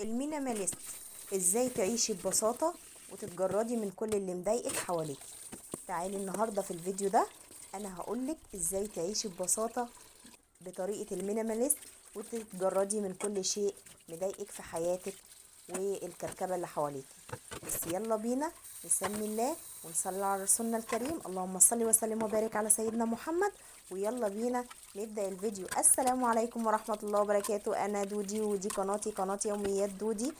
المينيماليست، ازاي تعيشي ببساطة وتتجردي من كل اللي مضايقك حواليك. تعالي النهاردة في الفيديو ده انا هقولك ازاي تعيشي ببساطة بطريقة المينيماليست وتتجردي من كل شيء مضايقك في حياتك والكركبة اللي حواليك. بس يلا بينا نسمي الله ونصلي على رسولنا الكريم، اللهم صل وسلم وبارك على سيدنا محمد. ويلا بينا نبدأ الفيديو. السلام عليكم ورحمة الله وبركاته. انا دودي ودي قناة يوميات دودي.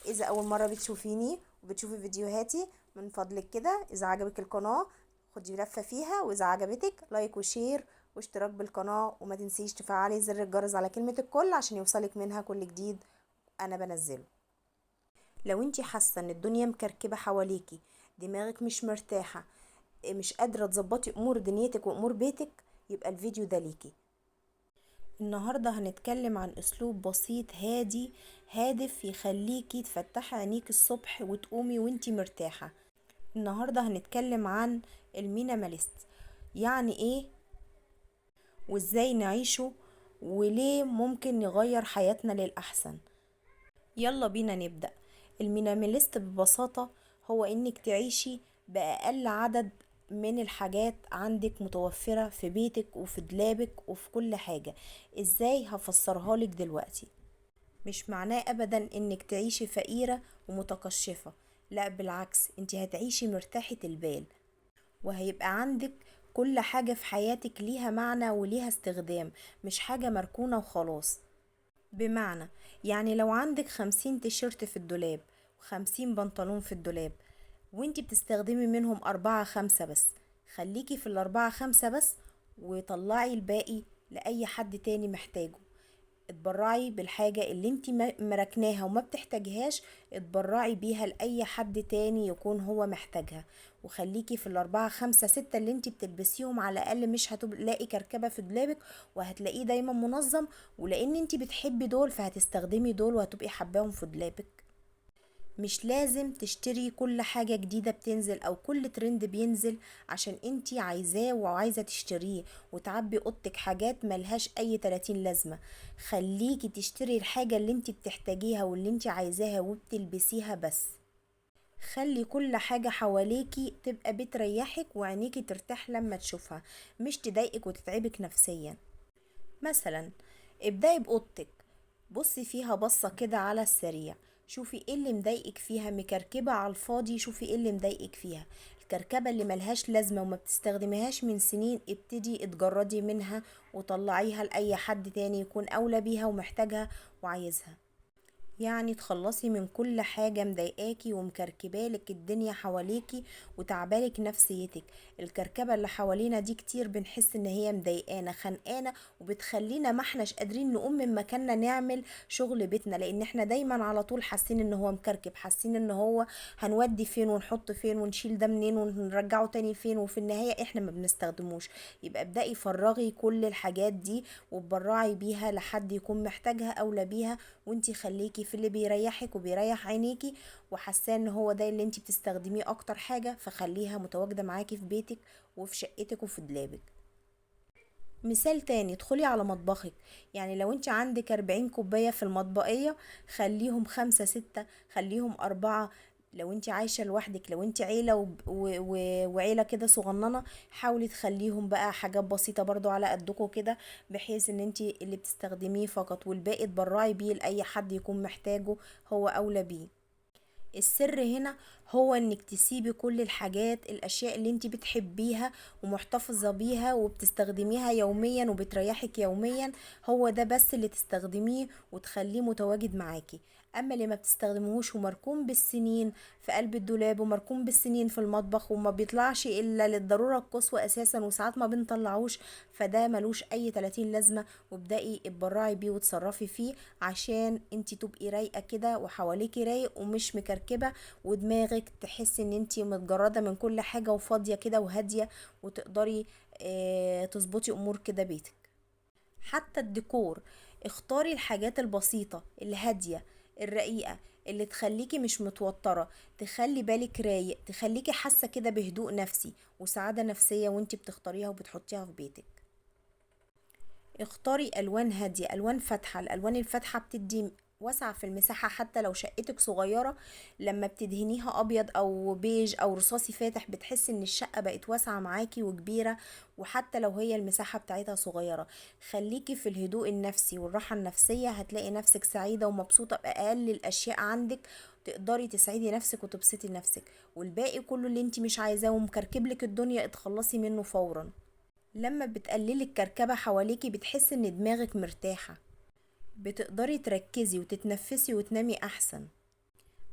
اذا اول مرة بتشوفيني وبتشوفي فيديوهاتي من فضلك كده اذا عجبك القناة خدي لفة فيها، واذا عجبتك لايك وشير واشتراك بالقناة، وما تنسيش تفعلي زر الجرس على كلمة الكل عشان يوصلك منها كل جديد انا بنزله. لو انتي حاسة ان الدنيا مكركبة حواليكي، دماغك مش مرتاحة، مش قادرة تظبطي امور دنيتك وامور بيتك، يبقى الفيديو ده ليكي. النهاردة هنتكلم عن اسلوب بسيط هادي هادف يخليكي تفتحي عينيك الصبح وتقومي وانتي مرتاحة. النهاردة هنتكلم عن المينيماليست، يعني ايه وازاي نعيشه وليه ممكن نغير حياتنا للأحسن. يلا بينا نبدأ. المينيماليست ببساطة هو انك تعيشي بأقل عدد من الحاجات عندك متوفرة في بيتك وفي دولابك وفي كل حاجة. ازاي؟ هفسرها لك دلوقتي. مش معناه ابدا انك تعيشي فقيرة ومتقشفة، لا بالعكس، انت هتعيشي مرتاحة البال وهيبقى عندك كل حاجة في حياتك ليها معنى وليها استخدام، مش حاجة مركونة وخلاص. بمعنى يعني لو عندك 50 تيشيرت في الدولاب و50 بنطلون في الدولاب وانتي بتستخدمي منهم 4 5 بس، خليكي في ال4 5 بس وطلعي الباقي لأي حد تاني محتاجه. اتبرعي بالحاجة اللي انتي مركناها وما بتحتاجهاش، اتبرعي بيها لأي حد تاني يكون هو محتاجها. وخليكي في ال4 5 6 اللي انتي بتلبسيهم، على الأقل مش هتلاقي كركبة في دولابك وهتلاقيه دايما منظم، ولأن انتي بتحبي دول فهتستخدمي دول وهتبقي حباهم في دولابك. مش لازم تشتري كل حاجة جديدة بتنزل او كل ترند بينزل عشان انتي عايزاه وعايزة تشتريه وتعبي اوضتك حاجات ملهاش اي 30 لازمة. خليكي تشتري الحاجة اللي انتي بتحتاجيها واللي انتي عايزاها وبتلبسيها بس. خلي كل حاجة حواليكي تبقى بتريحك وعينيكي ترتاح لما تشوفها، مش تضايقك وتتعبك نفسيا. مثلا ابدأي بأوضتك، بصي فيها بصة كده على السريع، شوفي ايه اللي مضايقك فيها. مكركبة على الفاضي، شوفي ايه اللي مضايقك فيها. الكركبة اللي ملهاش لازمة وما بتستخدميهاش من سنين، ابتدي اتجردي منها وطلعيها لأي حد تاني يكون أولى بيها ومحتاجها وعايزها. يعني تخلصي من كل حاجة مضايقاكي ومكركبالك الدنيا حواليكي وتعبالك نفسيتك. الكركبة اللي حوالينا دي كتير بنحس ان هي مضايقانا خانقانا وبتخلينا ما احناش قادرين نقوم من مكاننا نعمل شغل بيتنا، لان احنا دايما على طول حاسين ان هو مكركب، حاسين ان هو هنودي فين ونحط فين ونشيل ده منين ونرجعه تاني فين، وفي النهاية احنا ما بنستخدموش. يبقى ابدأي فرغي كل الحاجات دي وتبرعي بيها لحد يكون محتاجها اولى بيها، وانتي خليكي في اللي بيريحك وبيريح عينيكي وحاسه ان هو ده اللي انتي بتستخدميه اكتر حاجه، فخليها متواجده معاكي في بيتك وفي شقتك وفي دولابك. مثال تاني، ادخلي على مطبخك، يعني لو انت عندك 40 كوباية في المطبقية، خليهم 5 6، خليهم 4. لو انت عايشة لوحدك، لو انت عيلة وعيلة كده صغننة، حاولي تخليهم بقى حاجات بسيطة برضو على قدكم كده، بحيث ان انت اللي بتستخدميه فقط والباقي تبرعي بيه لأي حد يكون محتاجه هو أولى بيه. السر هنا هو انك تسيبي كل الاشياء اللي انت بتحبيها ومحتفظة بيها وبتستخدميها يوميا وبتريحك يوميا، هو ده بس اللي تستخدميه وتخليه متواجد معاكي. اما اللي ما بتستخدموهوش ومركون بالسنين في قلب الدولاب ومركون بالسنين في المطبخ وما بيطلعش الا للضرورة القصوى اساسا وساعات ما بنطلعوش، فده ملوش اي 30 لازمة. وابدأي اتبرعي بيه وتصرفي فيه عشان انتي تبقي رايقة كده وحواليكي رايق ومش مكركبة، ودماغك تحسي ان انتي متجردة من كل حاجة وفاضية كده وهادية، وتقدري تظبطي امور كده بيتك. حتى الديكور، اختاري الحاجات البسيطة الهادية الرقيقة اللي تخليكي مش متوترة، تخلي بالك رايق، تخليكي حاسة كده بهدوء نفسي وسعادة نفسية وانتي بتختاريها وبتحطيها في بيتك. اختاري الوان هادية، الوان فاتحة. الالوان الفاتحة بتدي واسعة في المساحة. حتى لو شقتك صغيرة، لما بتدهنيها ابيض او بيج او رصاصي فاتح بتحس ان الشقة بقت واسعة معاكي وكبيرة. وحتى لو هي المساحة بتاعتها صغيرة، خليكي في الهدوء النفسي والراحة النفسية، هتلاقي نفسك سعيدة ومبسوطة بأقل الاشياء عندك. تقدري تسعدي نفسك وتبسطي نفسك، والباقي كله اللي انت مش عايزاه ومكركبلك الدنيا اتخلصي منه فورا. لما بتقللي الكركبة حواليكي بتحس ان دماغك مرتاحة، بتقدري تركزي وتتنفسي وتنامي احسن،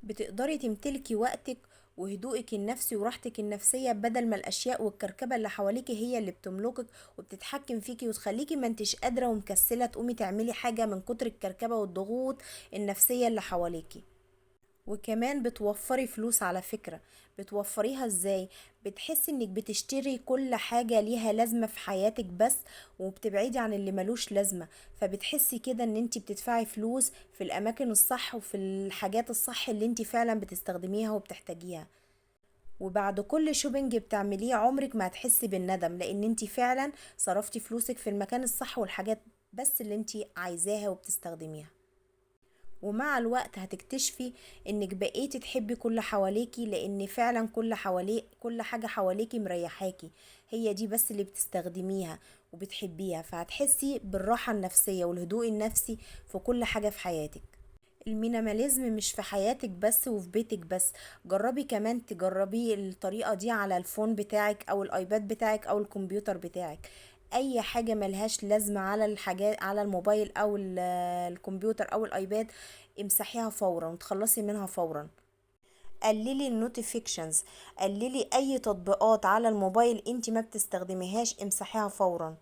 بتقدري تمتلكي وقتك وهدوءك النفسي وراحتك النفسية، بدل ما الاشياء والكركبة اللي حواليكي هي اللي بتملكك وبتتحكم فيكي وتخليكي ما انتش قادرة ومكسلة تقومي تعملي حاجة من كتر الكركبة والضغوط النفسية اللي حواليكي. وكمان بتوفري فلوس على فكرة. بتوفريها ازاي؟ بتحسي انك بتشتري كل حاجة ليها لازمة في حياتك بس، وبتبعدي عن اللي ملوش لازمة. فبتحسي كده ان انت بتدفعي فلوس في الاماكن الصح وفي الحاجات الصح اللي انت فعلا بتستخدميها وبتحتاجيها. وبعد كل شوبينج بتعمليه عمرك ما هتحسي بالندم، لان انت فعلا صرفتي فلوسك في المكان الصح والحاجات بس اللي انت عايزاها وبتستخدميها. ومع الوقت هتكتشفي انك بقيتي تحبي كل حواليكي، لان فعلا كل حاجة حواليكي مريحاكي، هي دي بس اللي بتستخدميها وبتحبيها. فهتحسي بالراحة النفسية والهدوء النفسي في كل حاجة في حياتك. المينيماليزم مش في حياتك بس وفي بيتك بس، جربي كمان تجربي الطريقة دي على الفون بتاعك او الايباد بتاعك او الكمبيوتر بتاعك. اي حاجة ملهاش لازمة على الحاجات على الموبايل او الكمبيوتر او الايباد، امسحيها فورا وتخلصي منها فورا. قللي النوتيفيكشنز، قللي اي تطبيقات على الموبايل انت ما بتستخدميهاش، امسحيها فورا.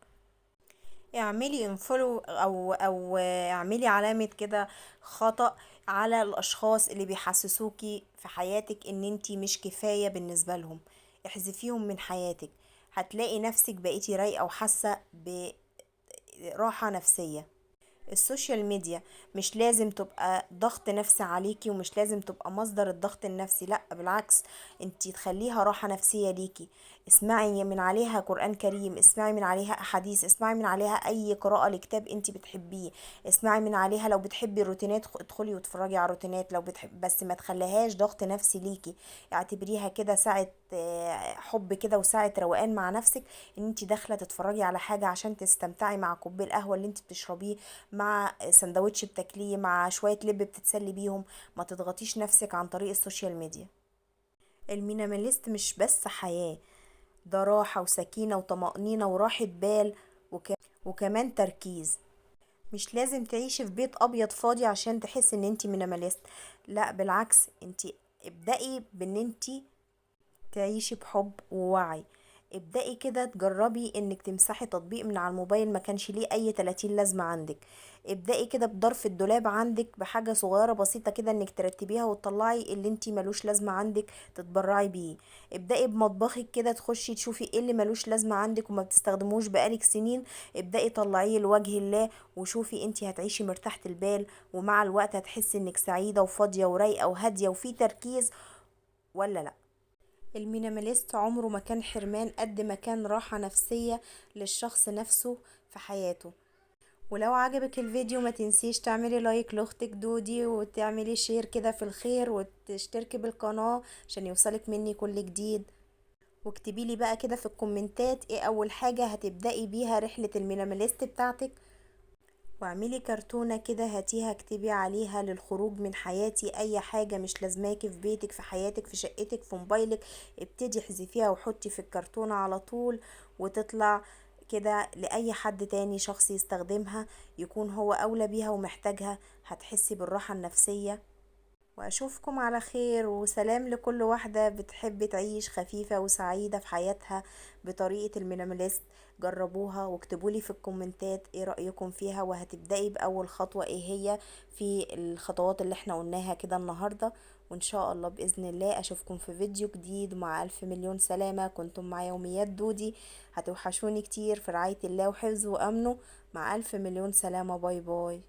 اعملي انفولو او اعملي علامة كده خطأ على الاشخاص اللي بيحسسوكي في حياتك ان انتي مش كفاية بالنسبة لهم، احذفيهم من حياتك. هتلاقي نفسك بقيتي رايقة وحاسة براحة نفسية. السوشيال ميديا مش لازم تبقى ضغط نفسي عليكي، ومش لازم تبقى مصدر الضغط النفسي، لا بالعكس، انتي تخليها راحة نفسية ليكي. اسمعي من عليها قرآن كريم، اسمعي من عليها احاديث، اسمعي من عليها اي قراءة لكتاب انتي بتحبيه، اسمعي من عليها. لو بتحبي الروتينات ادخلي واتفرجي على الروتينات لو بتحب، بس ما تخليهاش ضغط نفسي ليكي. اعتبريها كده ساعة حب كده وساعة روقان مع نفسك، ان انتي داخلة تتفرجي على حاجة عشان تستمتعي مع كوب القهوة اللي انتي بتشربيه، مع سندوتش بتاكليه، مع شوية لب بتتسلي بيهم. ما تضغطيش نفسك عن طريق السوشيال ميديا. المينيماليست مش بس حياة، ده راحة وسكينة وطمأنينة وراحة بال، وكمان تركيز. مش لازم تعيشي في بيت ابيض فاضي عشان تحسي ان انتي مينيماليست، لا بالعكس، انتي ابدأي بان انتي تعيشي بحب ووعي. ابدأي كده تجربي انك تمسحي تطبيق من على الموبايل ما كانش ليه اي 30 لازمة عندك. ابدأي كده بظرف الدولاب عندك بحاجة صغيرة بسيطة كده انك ترتبيها وتطلعي اللي انتي ملوش لازمة عندك تتبرعي بيه. ابدأي بمطبخك كده تخشي تشوفي ايه اللي ملوش لازمة عندك وما بتستخدموش بقالك سنين، ابدأي طلعيه لوجه الله وشوفي انتي هتعيشي مرتاحة البال. ومع الوقت هتحسي انك سعيدة وفاضية ورايقة وهادية وفي تركيز، ولا لا؟ المينيماليست عمره ما كان حرمان قد ما كان راحة نفسية للشخص نفسه في حياته. ولو عجبك الفيديو ما تنسيش تعملي لايك لاختك دودي، وتعملي شير كده في الخير، وتشتركي بالقناة عشان يوصلك مني كل جديد. واكتبي لي بقى كده في الكومنتات ايه اول حاجة هتبدأي بيها رحلة المينيماليست بتاعتك. واعملي كرتونة كده هاتيها اكتبي عليها للخروج من حياتي، اي حاجة مش لازماكي في بيتك في حياتك في شقتك في موبايلك، ابتدي احذفيها وحطي في الكرتونة على طول، وتطلع كده لأي حد تاني شخص يستخدمها يكون هو أولى بيها ومحتاجها. هتحسي بالراحة النفسية. واشوفكم على خير، وسلام لكل واحدة بتحب تعيش خفيفة وسعيدة في حياتها بطريقة المينيماليست. جربوها واكتبولي في الكومنتات ايه رأيكم فيها، وهتبدأي بأول خطوة ايه هي في الخطوات اللي احنا قلناها كده النهاردة. وان شاء الله بإذن الله اشوفكم في فيديو جديد، مع ألف مليون سلامة. كنتم مع يوميات دودي، هتوحشوني كتير، في رعاية الله وحفظه وأمنه. مع ألف مليون سلامة، باي باي.